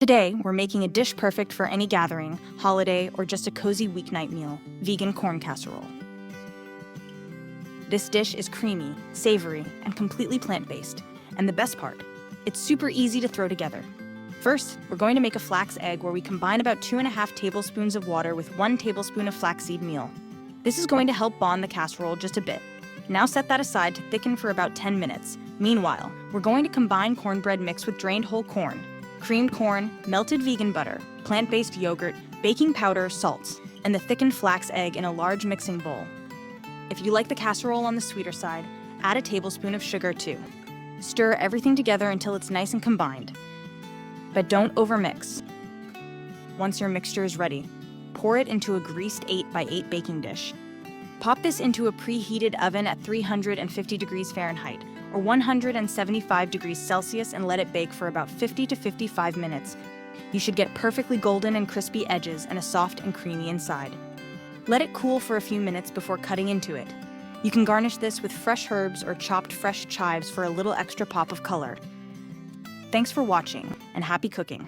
Today, we're making a dish perfect for any gathering, holiday, or just a cozy weeknight meal: vegan corn casserole. This dish is creamy, savory, and completely plant-based. And the best part, it's super easy to throw together. First, we're going to make a flax egg where we combine about 2.5 tablespoons of water with 1 tablespoon of flaxseed meal. This is going to help bond the casserole just a bit. Now set that aside to thicken for about 10 minutes. Meanwhile, we're going to combine cornbread mix with drained whole corn, creamed corn, melted vegan butter, plant-based yogurt, baking powder, salt, and the thickened flax egg in a large mixing bowl. If you like the casserole on the sweeter side, add a tablespoon of sugar too. Stir everything together until it's nice and combined. But don't overmix. Once your mixture is ready, pour it into a greased 8x8 baking dish. Pop this into a preheated oven at 350 degrees Fahrenheit or 175 degrees Celsius and let it bake for about 50 to 55 minutes. You should get perfectly golden and crispy edges and a soft and creamy inside. Let it cool for a few minutes before cutting into it. You can garnish this with fresh herbs or chopped fresh chives for a little extra pop of color. Thanks for watching, and happy cooking.